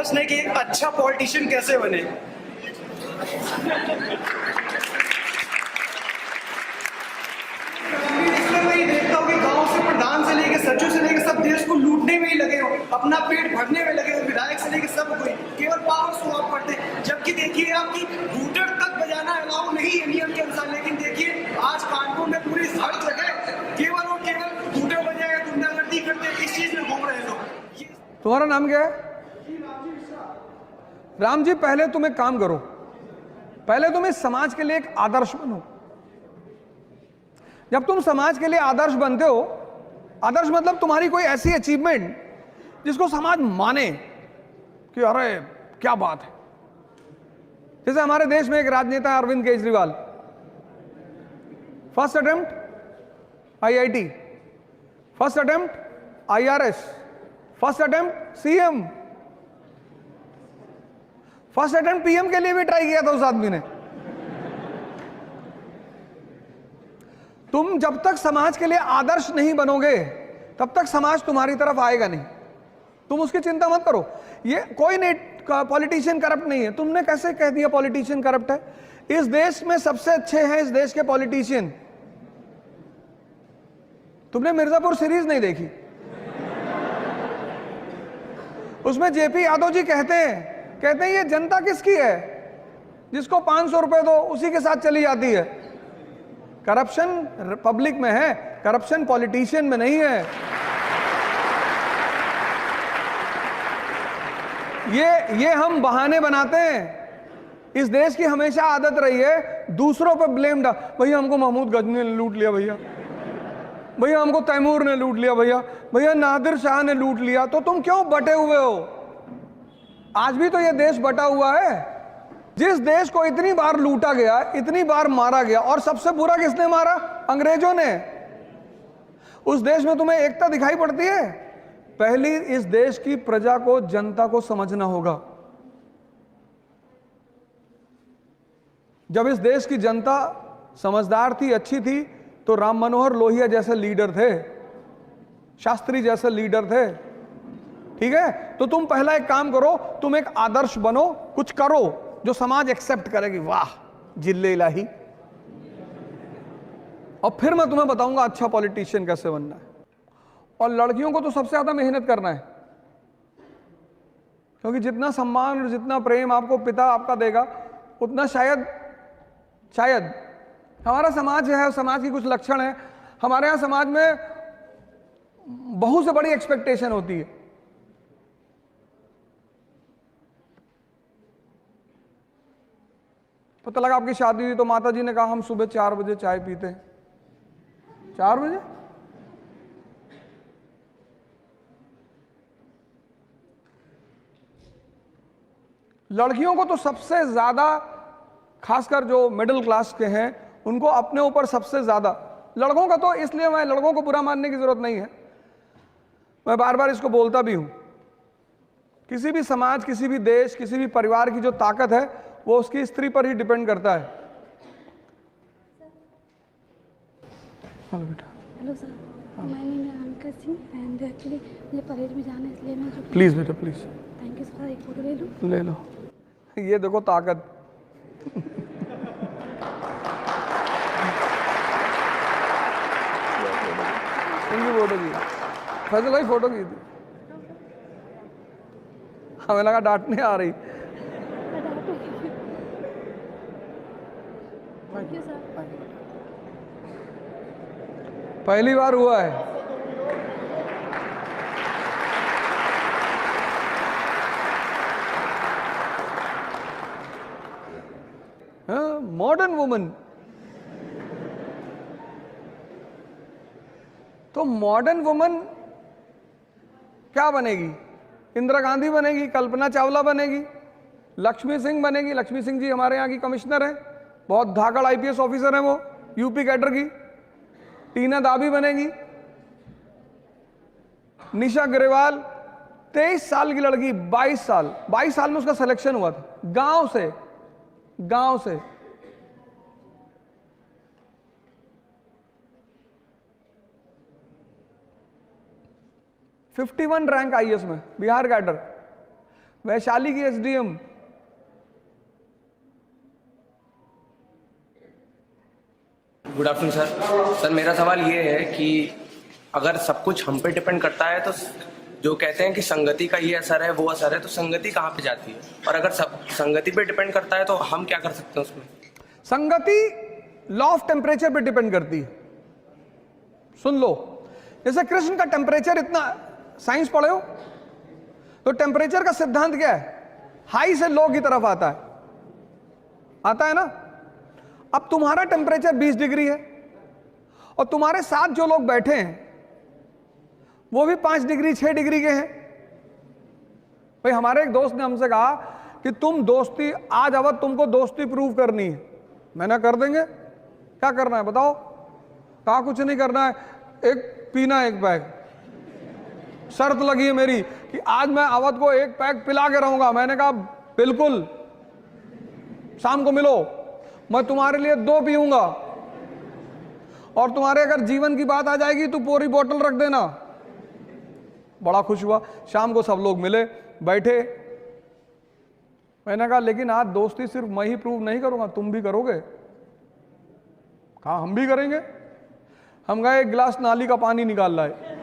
आदर्श ने कि एक अच्छा पॉलिटिशियन कैसे बने। मैं देखता हूँ कि गांव से प्रधान से लेकर सचिव से लेकर सब देश को लूटने में ही लगे हो, अपना पेट भरने में लगे हो, विधायक से लेकर सब कोई केवल पावर शो ऑफ करते हैं। जबकि देखिए आपकी घूंटड़ तक बजाना अलाउ नहीं है नियम के अनुसार, लेकिन देखिए आज कानपुर में पूरी हर जगह केवल और केवल घूंटड़ बजाए गुंडागर्दी करते, इस चीज में घूम रहे लोग। तुम्हारा नाम क्या है? राम जी, पहले तुम एक काम करो, पहले तुम इस समाज के लिए एक आदर्श बनो। जब तुम समाज के लिए आदर्श बनते हो, आदर्श मतलब तुम्हारी कोई ऐसी अचीवमेंट जिसको समाज माने कि अरे क्या बात है। जैसे हमारे देश में एक राजनेता है Arvind Kejriwal, first attempt IIT, first attempt IRS, first attempt CM, first attempt PM के लिए भी ट्राई किया था उस आदमी ने। तुम जब तक समाज के लिए आदर्श नहीं बनोगे तब तक समाज तुम्हारी तरफ आएगा नहीं। तुम उसकी चिंता मत करो। ये कोई नहीं पॉलिटिशियन करप्ट नहीं है। तुमने कैसे कह दिया पॉलिटिशियन करप्ट है? इस देश में सबसे अच्छे हैं इस देश के पॉलिटिशियन। तुमने मिर्जापुर सीरीज नहीं देखी? उसमें जेपी यादव जी कहते हैं ये जनता किसकी है? जिसको 500 रुपए दो उसी के साथ चली जाती है। करप्शन पब्लिक में है, करप्शन पॉलिटिशियन में नहीं है। ये हम बहाने बनाते हैं। इस देश की हमेशा आदत रही है दूसरों पर ब्लेम डाल। भैया हमको महमूद गजनी ने लूट लिया, भैया हमको तैमूर ने लूट लिया, भैया नादिर शाह ने लूट लिया। तो तुम क्यों बटे हुए हो? आज भी तो ये देश बटा हुआ है। जिस देश को इतनी बार लूटा गया, इतनी बार मारा गया, और सबसे बुरा किसने मारा? अंग्रेजों ने। उस देश में तुम्हें एकता दिखाई पड़ती है? पहली इस देश की प्रजा को, जनता को समझना होगा। जब इस देश की जनता समझदार थी, अच्छी थी, तो राम मनोहर लोहिया जैसे लीडर थे, शास्त्री जैसे लीडर थे। ठीक है, तो तुम पहला एक काम करो, तुम एक आदर्श बनो, कुछ करो जो समाज एक्सेप्ट करेगी। वाह जिल्ले इलाही। और फिर मैं तुम्हें बताऊंगा अच्छा पॉलिटिशियन कैसे बनना है। और लड़कियों को तो सबसे ज्यादा मेहनत करना है, क्योंकि जितना सम्मान और जितना प्रेम आपको पिता आपका देगा, उतना शायद हमारा समाज है, समाज की कुछ लक्षण है। हमारे यहां समाज में बहू से बड़ी एक्सपेक्टेशन होती है। पता लगा आपकी शादी हुई तो माता जी ने कहा हम सुबह 4 बजे चाय पीते हैं। 4 बजे? लड़कियों को तो सबसे ज्यादा, खासकर जो मिडिल क्लास के हैं, उनको अपने ऊपर सबसे ज्यादा। लड़कों का तो इसलिए, मैं लड़कों को बुरा मानने की जरूरत नहीं है, मैं बार बार इसको बोलता भी हूं। किसी भी समाज, किसी भी देश, किसी भी परिवार की जो ताकत है वो उसकी स्त्री पर ही डिपेंड करता है। हेलो बेटा। हेलो सर, मैं अंकित सिंह एंड एक्चुअली मुझे परेड में जाना है, इसलिए मैं जो प्लीज बेटा प्लीज। Thank you sir. एक फोटो ले लूँ? ले लो। ये देखो ताकत। इनकी फोटो की, फैजल भाई फोटो की थी, हमें लगा डांटने आ रही। Thank you sir. पहली बार हुआ है। Modern woman. तो मॉडर्न वुमन क्या बनेगी? इंदिरा गांधी बनेगी, कल्पना चावला बनेगी, लक्ष्मी सिंह बनेगी। लक्ष्मी सिंह जी हमारे यहाँ की कमिश्नर है, बहुत धाकड़ आईपीएस ऑफिसर है वो, यूपी कैडर की। टीना दाबी बनेगी। निशा ग्रेवाल 23 साल की लड़की, 22 साल में उसका सिलेक्शन हुआ था, गांव से। 51 रैंक आईएएस में, बिहार कैडर। वैशाली की SDM. Good afternoon sir. Sir मेरा सवाल ये है कि अगर सब कुछ हम पे डिपेंड करता है तो जो कहते हैं कि संगति का ये असर है वो असर है, तो संगति कहाँ पे जाती है? और अगर सब संगति पे डिपेंड करता है तो हम क्या कर सकते हैं उसमें? संगति लॉ ऑफ टेम्परेचर पे डिपेंड करती है। सुन लो, जैसे कृष्ण का टेम्परेचर इतना, साइंस पढ़े हो तो टेम्परेचर का सिद्धांत क्या है? हाई से लो की तरफ आता है ना। अब तुम्हारा टेम्परेचर 20 डिग्री है और तुम्हारे साथ जो लोग बैठे हैं वो भी 5 डिग्री 6 डिग्री के हैं। भाई हमारे एक दोस्त ने हमसे कहा कि तुम दोस्ती, आज अवध तुमको दोस्ती प्रूव करनी है। मैंने कर देंगे, क्या करना है बताओ? कहा कुछ नहीं करना है, एक पीना एक पैक। शर्त लगी है मेरी कि आज मैं अवध को एक पैक पिला के रहूंगा। मैंने कहा बिल्कुल, शाम को मिलो, मैं तुम्हारे लिए 2 पीऊंगा और तुम्हारे अगर जीवन की बात आ जाएगी तो पूरी बोतल रख देना। बड़ा खुश हुआ। शाम को सब लोग मिले, बैठे। मैंने कहा लेकिन आज दोस्ती सिर्फ मैं ही प्रूव नहीं करूंगा, तुम भी करोगे? कहा हम भी करेंगे। हम गए, एक गिलास नाली का पानी निकाल लाए।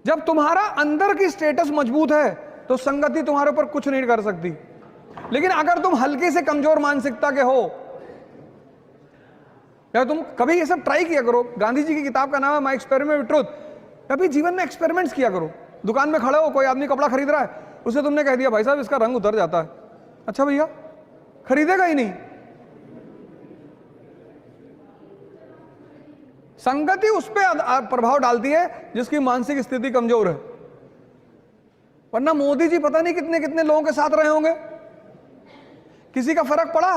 जब तुम्हारा अंदर की स्टेटस मजबूत है तो संगति तुम्हारे ऊपर कुछ नहीं कर सकती। लेकिन अगर तुम हल्के से कमजोर मानसिकता के हो, या तुम कभी ये सब ट्राई किया करो। गांधी जी की किताब का नाम है माय एक्सपेरिमेंट विद ट्रुथ। कभी जीवन में एक्सपेरिमेंट्स किया करो। दुकान में खड़े हो, कोई आदमी कपड़ा खरीद रहा है, उसे तुमने कह दिया भाई साहब इसका रंग उतर जाता है। अच्छा भैया, खरीदेगा ही नहीं। संगति उस पर प्रभाव डालती है जिसकी मानसिक स्थिति कमजोर है। वरना मोदी जी पता नहीं कितने कितने लोगों के साथ रहे होंगे, किसी का फर्क पड़ा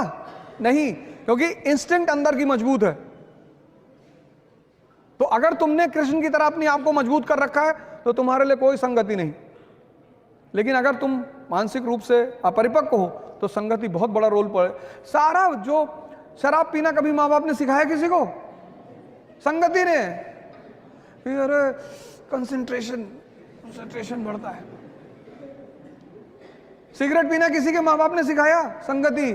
नहीं, क्योंकि इंस्टिंक्ट अंदर की मजबूत है। तो अगर तुमने कृष्ण की तरह अपने आप को मजबूत कर रखा है तो तुम्हारे लिए कोई संगति नहीं। लेकिन अगर तुम मानसिक रूप से अपरिपक्व हो तो संगति बहुत बड़ा रोल पड़े। सारा जो शराब पीना कभी माँ बाप ने सिखाया किसी को? संगति ने। अरे कंसंट्रेशन बढ़ता है। सिगरेट पीना किसी के माँ बाप ने सिखाया? संगति।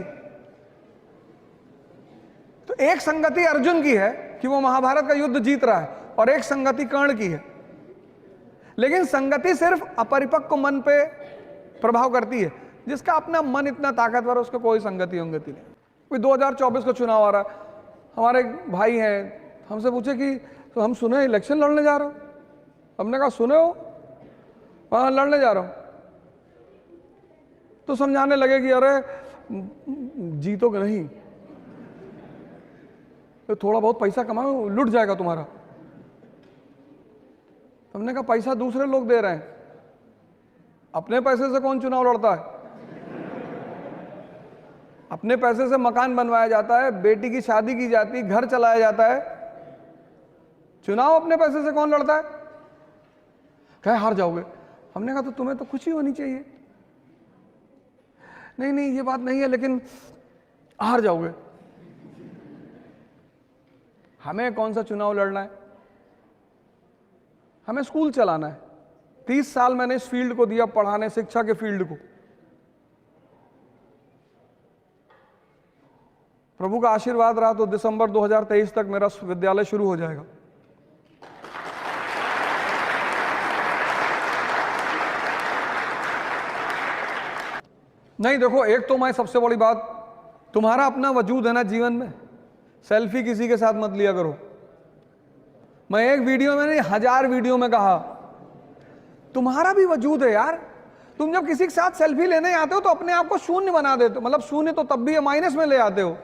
तो एक संगति अर्जुन की है कि वो महाभारत का युद्ध जीत रहा है, और एक संगति कर्ण की है। लेकिन संगति सिर्फ अपरिपक्व मन पे प्रभाव करती है। जिसका अपना मन इतना ताकतवर है उसको कोई संगति नहीं। 2024 का चुनाव आ रहा है। हमारे भाई हैं, हमसे पूछे कि तो हम सुने इलेक्शन लड़ने जा रहे हो। हमने कहा सुने हो? हाँ लड़ने जा रहा हूं। तो समझाने लगे कि अरे जीतोगे नहीं, तो थोड़ा बहुत पैसा कमाओ, लुट जाएगा तुम्हारा। हमने कहा पैसा दूसरे लोग दे रहे हैं, अपने पैसे से कौन चुनाव लड़ता है? अपने पैसे से मकान बनवाया जाता है, बेटी की शादी की जाती, घर चलाया जाता है। चुनाव अपने पैसे से कौन लड़ता है? कहे हार जाओगे। हमने कहा तो तुम्हें तो खुशी होनी चाहिए। नहीं ये बात नहीं है, लेकिन हार जाओगे। हमें कौन सा चुनाव लड़ना है? हमें स्कूल चलाना है। 30 साल मैंने इस फील्ड को दिया, पढ़ाने, शिक्षा के फील्ड को। प्रभु का आशीर्वाद रहा तो दिसंबर 2023 तक मेरा विद्यालय शुरू हो जाएगा। नहीं देखो, एक तो मैं सबसे बड़ी बात, तुम्हारा अपना वजूद है ना जीवन में। सेल्फी किसी के साथ मत लिया करो। मैं एक वीडियो में नहीं 1000 वीडियो में कहा, तुम्हारा भी वजूद है यार। तुम जब किसी के साथ सेल्फी लेने आते हो तो अपने आप को शून्य बना देते हो। मतलब शून्य तो तब भी है, माइनस में ले आते हो।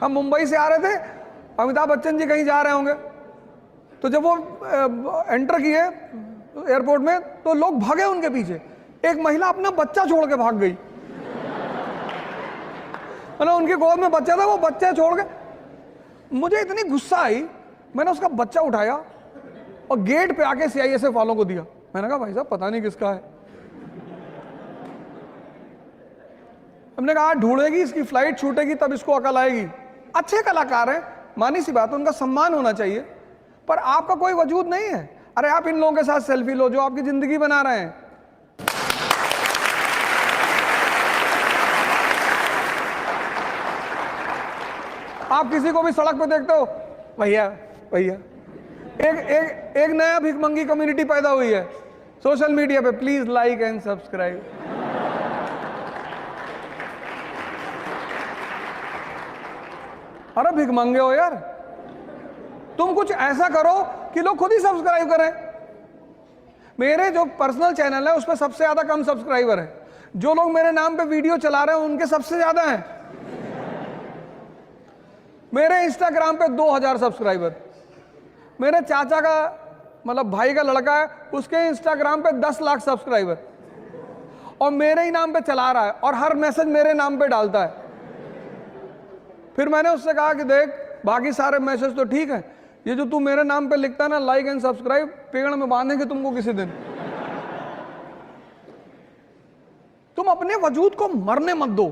हम मुंबई से आ रहे थे, अमिताभ बच्चन जी कहीं जा रहे होंगे, तो जब वो एंटर किए एयरपोर्ट में तो लोग भागे उनके पीछे। एक महिला अपना बच्चा छोड़ के भाग गई। मतलब उनकी गोद में बच्चा था, वो बच्चा छोड़ के। मुझे इतनी गुस्सा आई, मैंने उसका बच्चा उठाया और गेट पे आके CISF वालों को दिया। मैंने कहा भाई साहब पता नहीं किसका है। हमने कहा ढूंढेगी, इसकी फ्लाइट छूटेगी तब इसको अकल आएगी। अच्छे कलाकार हैं, मानी सी बात है, उनका सम्मान होना चाहिए, पर आपका कोई वजूद नहीं है। अरे आप इन लोगों के साथ सेल्फी लो जो आपकी जिंदगी बना रहे हैं। आप किसी को भी सड़क पे देखते हो, भैया भैया, एक नया भिखमंगी कम्युनिटी पैदा हुई है सोशल मीडिया पे, प्लीज लाइक एंड सब्सक्राइब। अरे भिखमंगे हो यार, तुम कुछ ऐसा करो कि लोग खुद ही सब्सक्राइब करें। मेरे जो पर्सनल चैनल है उस पर सबसे ज्यादा कम सब्सक्राइबर है, जो लोग मेरे नाम पे वीडियो चला रहे हैं उनके सबसे ज्यादा हैं। मेरे इंस्टाग्राम पे 2000 सब्सक्राइबर, मेरे चाचा का मतलब भाई का लड़का है उसके इंस्टाग्राम पे 10 लाख सब्सक्राइबर, और मेरे ही नाम पे चला रहा है और हर मैसेज मेरे नाम पे डालता है। फिर मैंने उससे कहा कि देख, बाकी सारे मैसेज तो ठीक है, ये जो तू मेरे नाम पे लिखता है ना, लाइक एंड सब्सक्राइब, पेड़ में बांधेंगे तुमको किसी दिन। तुम अपने वजूद को मरने मत दो।